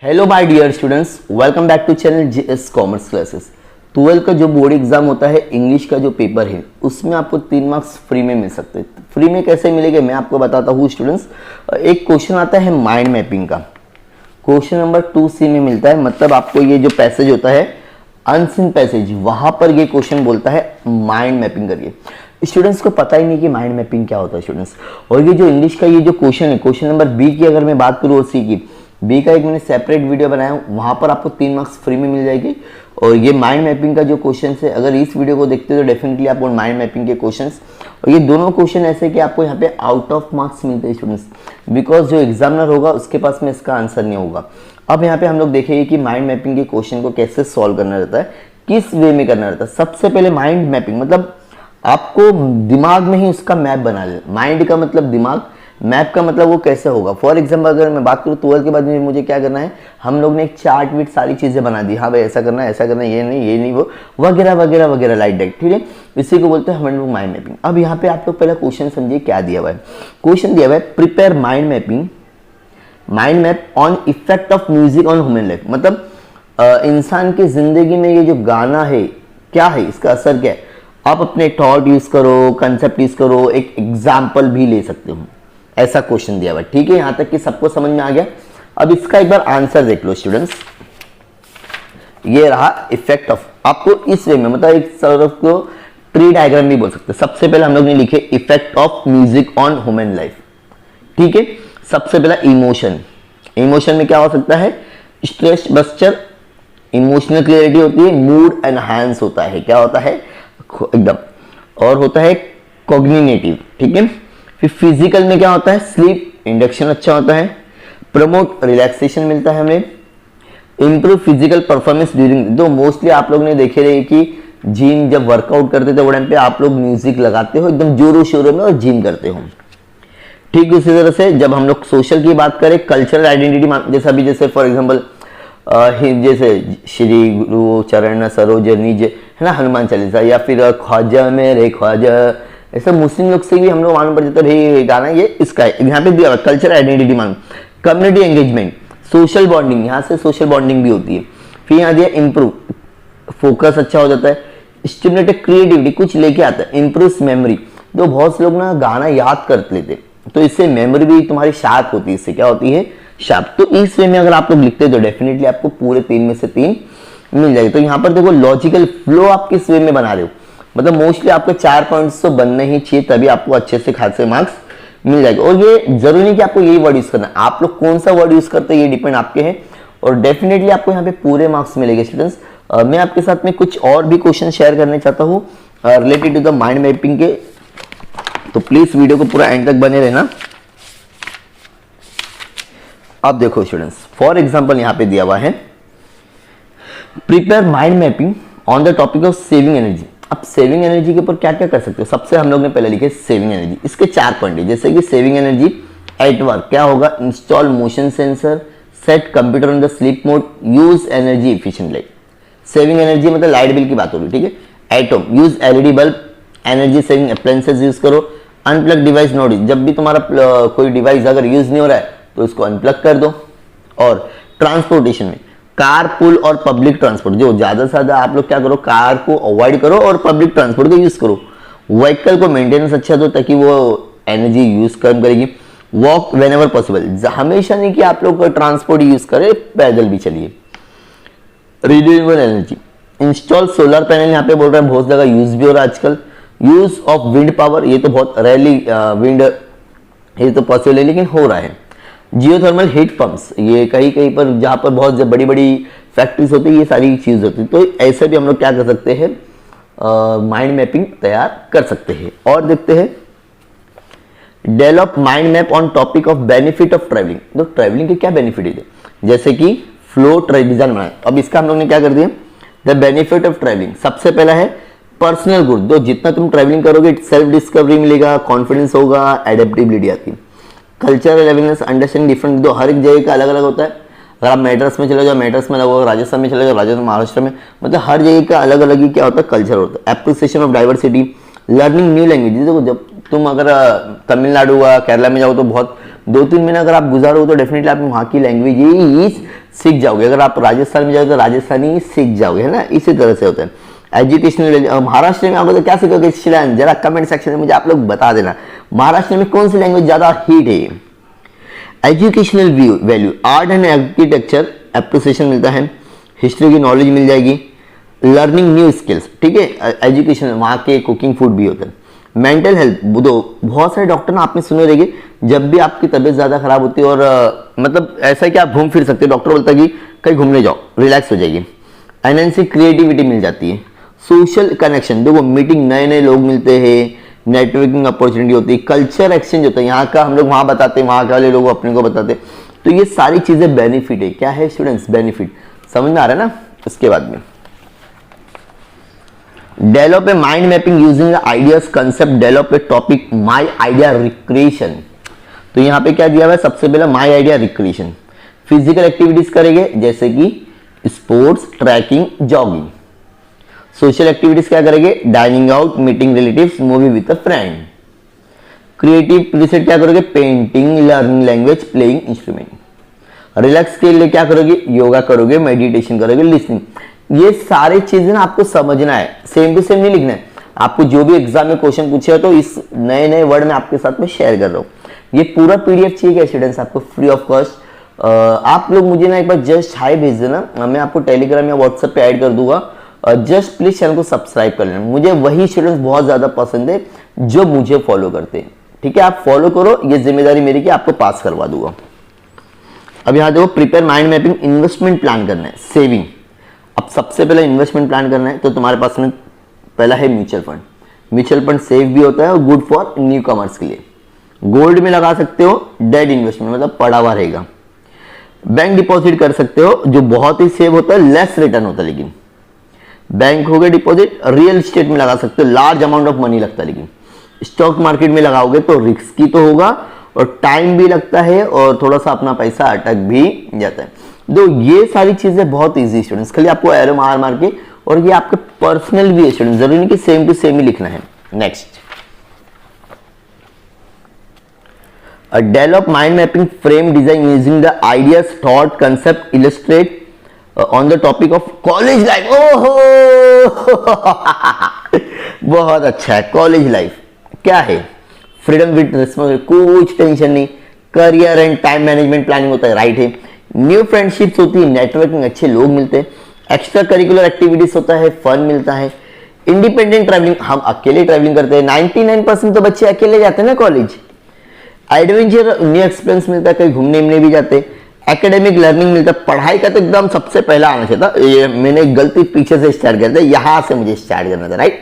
Hello my dear students, welcome back to channel GS commerce classes. 12 का जो board exam होता है English का जो पेपर है उसमें आपको 3 मार्क्स फ्री में मिल सकते हैं। फ्री में कैसे मिलेंगे मैं आपको बताता हूँ स्टूडेंट्स। एक क्वेश्चन आता है माइंड मैपिंग का, क्वेश्चन नंबर 2C में मिलता है। मतलब आपको ये जो पैसेज होता है अनसीन पैसेज, वहां पर ये क्वेश्चन बोलता है माइंड मैपिंग करिए। स्टूडेंट्स को पता ही नहीं कि माइंड मैपिंग क्या होता है स्टूडेंट्स। और ये जो इंग्लिश का ये जो क्वेश्चन है, क्वेश्चन नंबर बी की अगर मैं बात करूँ और सी की, बी का एक मैंने सेपरेट वीडियो बनाया हूँ, वहां पर आपको 3 मार्क्स फ्री में मिल जाएगी। और ये माइंड मैपिंग का जो क्वेश्चन है, अगर इस वीडियो को देखते हो तो डेफिनेटली आपको माइंड मैपिंग के क्वेश्चंस, और ये दोनों क्वेश्चन ऐसे कि आपको यहाँ पे आउट ऑफ मार्क्स मिलते हैं स्टूडेंट्स, बिकॉज जो एग्जामिनर होगा उसके पास में इसका आंसर नहीं होगा। अब यहाँ पे हम लोग देखेंगे कि माइंड मैपिंग के क्वेश्चन को कैसे सॉल्व करना रहता है, किस वे में करना रहता है। सबसे पहले माइंड मैपिंग मतलब आपको दिमाग में ही उसका मैप बना लेना। माइंड का मतलब दिमाग, मैप का मतलब वो कैसे होगा। फॉर एग्जाम्पल अगर मैं बात करूँ 12 के बाद में मुझे क्या करना है, हम लोग ने एक चार्ट विट सारी चीजें बना दी। हाँ भाई ऐसा करना है, ऐसा करना है, ये नहीं वो वगैरह वगैरह वगैरह लाइक दैट, ठीक है। इसी को बोलते हैं हम लोग माइंड मैपिंग। अब यहाँ पे आप लोग पहला क्वेश्चन समझिए क्या दिया हुआ है। क्वेश्चन दिया हुआ है prepare mind mapping, mind map on effect of music on human life. मतलब इंसान की जिंदगी में ये जो गाना है क्या है, इसका असर क्या है। आप अपने थॉट यूज करो, कंसेप्ट यूज करो, एक एग्जाम्पल भी ले सकते हो। ऐसा क्वेश्चन दिया हुआ है, ठीक है। यहां तक कि सबको समझ में आ गया। अब इसका एक बार आंसर देख लो स्टूडेंट्स। ये रहा इफेक्ट ऑफ, आपको इस वे में मतलब एक तरफ को ट्री डायग्राम भी बोल सकते हैं। सबसे पहले हम लोग ने लिखे effect of music on human life, ठीक है। सबसे पहला इमोशन, इमोशन में क्या हो सकता है, स्ट्रेस बस्टर, इमोशनल क्लियरिटी होती है, मूड एनहांस होता है, क्या होता है एकदम, और होता है कॉग्निटिव, ठीक है। फिर फिजिकल में क्या होता है, स्लीप, इंडक्शन अच्छा होता है, प्रमोट रिलैक्सेशन मिलता है हमें, इंप्रूव फिजिकल परफॉर्मेंस ड्यूरिंग। तो मोस्टली आप लोग ने देखे रहे कि जिम जब वर्कआउट करते थे वो टाइम पे आप लोग म्यूजिक लगाते हो एकदम जोरों शोरों में और जिम करते हो। ठीक उसी तरह से जब हम लोग सोशल की बात करें, कल्चरल आइडेंटिटी, जैसा भी जैसे फॉर एग्जाम्पल जैसे श्री गुरु चरण सरोज निज है ना, हनुमान चालीसा, या फिर ख्वाजा मेरे ख्वाजा, ऐसे मुस्लिम लोग से भी हम लोग मालूम पड़ जाता है भाई गाना ये इसका है। यहाँ पे दिया कल्चर आइडेंटिटी मालूम, कम्युनिटी एंगेजमेंट, सोशल बॉन्डिंग, यहाँ से सोशल बॉन्डिंग भी होती है। फिर यहाँ दिया इंप्रूव, फोकस अच्छा हो जाता है, स्टिमुलेटेड क्रिएटिविटी, कुछ लेके आता है, इंप्रूव मेमोरी। तो बहुत से लोग ना गाना याद कर लेते, तो इससे मेमोरी भी तुम्हारी शार्प होती है, इससे क्या होती है शार्प। तो इस वे में अगर आप लोग लिखते तो डेफिनेटली आपको पूरे 3 में से 3 मिल जाएगी। तो यहाँ पर देखो लॉजिकल फ्लो आप किस वे में बना रहे हो, मतलब मोस्टली आपको 4 पॉइंट्स तो बनने ही चाहिए, तभी आपको अच्छे से खासे मार्क्स मिल जाएगा। और ये जरूरी नहीं कि आपको यही वर्ड यूज करना है, आप लोग कौन सा वर्ड यूज करते हैं ये डिपेंड आपके हैं, और डेफिनेटली आपको यहाँ पे पूरे मार्क्स मिलेंगे स्टूडेंट्स। मैं आपके साथ में कुछ और भी क्वेश्चन शेयर करने चाहता हूँ related to the mind mapping के, तो प्लीज वीडियो को पूरा एंड तक बने रहना। अब देखो स्टूडेंट्स, फॉर एग्जांपल यहाँ पे दिया हुआ है prepare mind mapping on the topic of saving energy. अब सेविंग एनर्जी के ऊपर क्या क्या कर सकते हो, सबसे हम लोग ने पहले लिखे सेविंग एनर्जी। इसके 4 पॉइंट है, जैसे कि सेविंग एनर्जी एट वर्क क्या होगा, install motion sensor, set computer on the sleep mode, use energy efficient light. Saving energy मतलब लाइट बिल की बात होगी, ठीक है। Atom use LED bulb, energy saving appliances use करो, अनप्लग डिवाइस नोट, जब भी तुम्हारा कोई डिवाइस अगर यूज नहीं हो रहा है तो उसको अनप्लग कर दो। और ट्रांसपोर्टेशन में कार पुल और पब्लिक ट्रांसपोर्ट, जो ज्यादा से ज्यादा आप लोग क्या करो, कार को अवॉइड करो और पब्लिक ट्रांसपोर्ट को यूज करो। व्हीकल को मेंटेनेंस अच्छा दो ताकि वो एनर्जी यूज कम करेगी। वॉक वेन एवर पॉसिबल, हमेशा नहीं कि आप लोग ट्रांसपोर्ट यूज करें, पैदल भी चलिए। Renewable energy, install solar panel, यहाँ पे बोल रहे हैं बहुत जगह यूज भी हो रहा है आजकल। यूज ऑफ विंड पावर, ये तो बहुत रेयरली विंड ये तो पॉसिबल है लेकिन हो रहा है। जियोथर्मल हीट पंप्स, ये कहीं कहीं पर जहां पर बहुत बड़ी बड़ी फैक्ट्रीज होती है, ये सारी चीज होती है। तो ऐसे भी हम लोग क्या कर सकते हैं, माइंड मैपिंग तैयार कर सकते हैं। और देखते हैं develop mind map on topic of benefit of travelling. तो ट्रैवलिंग के क्या बेनिफिट है, जैसे कि फ्लो डिजाइन बनाए। अब इसका हम लोग ने क्या कर दिया, द बेनिफिट ऑफ ट्रैवलिंग। सबसे पहला है पर्सनल ग्रोथ, जो जितना तुम ट्रैवलिंग करोगे सेल्फ डिस्कवरी मिलेगा, कॉन्फिडेंस होगा, एडेप्टेबिलिटी आती है। कल्चरल अवेयरनेस, अंडरस्टैंडिंग डिफरेंट, तो हर एक जगह का अलग अलग होता है। अगर आप मैड्रास में चले जाओ मैड्रास में अलग होगा, राजस्थान में चले जाओ राजस्थान, महाराष्ट्र में, मतलब हर जगह का अलग अलग ही क्या होता है कल्चर होता है। Appreciation of diversity, learning new language, देखो जब तुम अगर तमिलनाडु या केरला में जाओ तो बहुत 2-3 महीने अगर आप गुजारो तो डेफिनेटली आप वहाँ की लैंग्वेज सीख जाओगे। अगर आप राजस्थान में जाओगे तो राजस्थानी सीख जाओगे, है ना। इसी तरह से होता है। एजुकेशनल, महाराष्ट्र में आओगे तो क्या सीखोगे स्टूडेंट, जरा कमेंट सेक्शन में मुझे आप लोग बता देना महाराष्ट्र में कौन सी लैंग्वेज ज्यादा हिट है। Educational value, art and architecture appreciation मिलता है, हिस्ट्री की नॉलेज मिल जाएगी, लर्निंग न्यू स्किल्स, ठीक है। एजुकेशन, वहाँ के कुकिंग फूड भी होता है। मेंटल हेल्थ, बहुत सारे डॉक्टर ना आपने सुने रहेंगे, जब भी आपकी तबीयत ज्यादा खराब होती है और मतलब ऐसा है कि आप घूम फिर सकते हो, डॉक्टर बोलता है कि कहीं घूमने जाओ, रिलैक्स हो जाएगी। एनएनसी क्रिएटिविटी मिल जाती है। सोशल कनेक्शन, देखो मीटिंग, नए नए लोग मिलते हैं, नेटवर्किंग अपॉर्चुनिटी होती है, कल्चर एक्सचेंज होता है, यहाँ का हम लोग वहाँ बताते हैं, वहाँ के वाले लोग अपने को बताते हैं। तो ये सारी चीजें बेनिफिट है। क्या है स्टूडेंट्स, बेनिफिट। समझ में आ रहा है ना। उसके बाद में develop a mind mapping using ideas concept, develop a topic my idea recreation. तो यहाँ पे क्या दिया हुआ है, सबसे पहला my idea recreation. Physical activities करेंगे जैसे कि sports, trekking, jogging. Social activities क्या करेंगे, dining out, meeting relatives, movie with a friend. Creative reset क्या करोगे, painting, learning language, playing instrument. Relax के लिए क्या करोगे, योगा करोगे, मेडिटेशन करोगे, लिसनिंग। ये सारी चीजें ना आपको समझना है, सेम टू सेम नहीं लिखना है। आपको जो भी एग्जाम में क्वेश्चन पूछे हो तो इस नए नए वर्ड में आपके साथ में शेयर कर रहा हूँ। ये पूरा पीडीएफ चाहिए स्टूडेंट्स आपको फ्री ऑफ कॉस्ट। आप लोग मुझे ना एक बार जस्ट हाई भेज देना, मैं आपको टेलीग्राम या व्हाट्सएप पे ऐड कर दूंगा। जस्ट प्लीज चैनल को सब्सक्राइब कर लेना। मुझे वही स्टूडेंट्स बहुत ज्यादा पसंद है जो मुझे फॉलो करते हैं, ठीक है। आप फॉलो करो, ये जिम्मेदारी मेरी कि आपको पास करवा दूंगा। अब यहाँ देखो, prepare mind mapping, investment plan करना है, सेविंग। अब सबसे पहले इन्वेस्टमेंट प्लान करना है तो तुम्हारे पास में पहला है mutual fund. Mutual fund safe भी होता है और गुड फॉर न्यू कमर्स के लिए। गोल्ड में लगा सकते हो, डेड इन्वेस्टमेंट मतलब पड़ा हुआ रहेगा। बैंक डिपॉजिट कर सकते हो जो बहुत ही सेफ होता है, लेस रिटर्न होता है। लेकिन बैंक हो गए डिपॉजिट। रियल एस्टेट में लगा सकते हो, लार्ज अमाउंट ऑफ मनी लगता है। लेकिन स्टॉक मार्केट में लगाओगे तो रिस्की तो होगा और टाइम भी लगता है और थोड़ा सा अपना पैसा अटक भी जाता है। तो ये सारी चीजें बहुत इजी स्टूडेंट्स, खाली आपको एरो मार मार के, और ये आपके पर्सनल भी है स्टूडेंट, जरूरी नहीं कि सेम टू सेम ही लिखना है। Next, develop mind mapping frame design using the ideas, thought, concept, illustrate on the topic of college life. ओहो बहुत अच्छा है। कॉलेज लाइफ क्या है, फ्रीडम विद रिस्पॉन्सिबिलिटी, कुछ टेंशन नहीं, career and time management planning होता है, राइट है। न्यू फ्रेंडशिप्स होती है, नेटवर्किंग, अच्छे लोग मिलते हैं, एक्स्ट्रा करिकुलर एक्टिविटीज होता है, फन मिलता है, इंडिपेंडेंट ट्रैवलिंग, हम अकेले ट्रैवलिंग करते हैं, 99% तो बच्चे अकेले जाते हैं ना कॉलेज। एडवेंचर, न्यू एक्सपीरियंस मिलता है, कहीं घूमने भी जाते हैं, एकेडमिक लर्निंग मिलता है। पढ़ाई का तो एकदम सबसे पहला आना चाहिए था, ये मैंने गलती पीछे से स्टार्ट किया था, यहां से मुझे स्टार्ट करना था, राइट।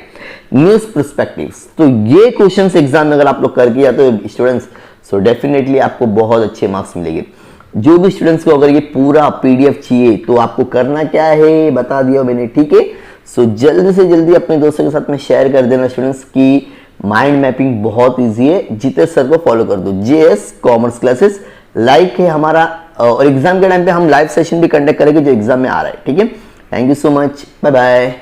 न्यूज पर्सपेक्टिव्स, तो ये क्वेश्चंस एग्जाम में अगर आप लोग करके आते हो स्टूडेंट्स, सो डेफिनेटली आपको बहुत अच्छे मार्क्स मिलेंगे। जो भी स्टूडेंट्स को अगर ये पूरा पीडीएफ चाहिए तो आपको करना क्या है बता दिया मैंने, ठीक है। सो जल्दी से जल्दी अपने दोस्तों के साथ में शेयर कर देना स्टूडेंट्स की माइंड मैपिंग बहुत इजी है। जीतेश सर को फॉलो कर दो, जेएस कॉमर्स क्लासेस लाइक है हमारा, और एग्जाम के टाइम पे हम लाइव सेशन भी कंडक्ट करेंगे जो एग्जाम में आ रहा है, ठीक है। Thank you so much, bye bye.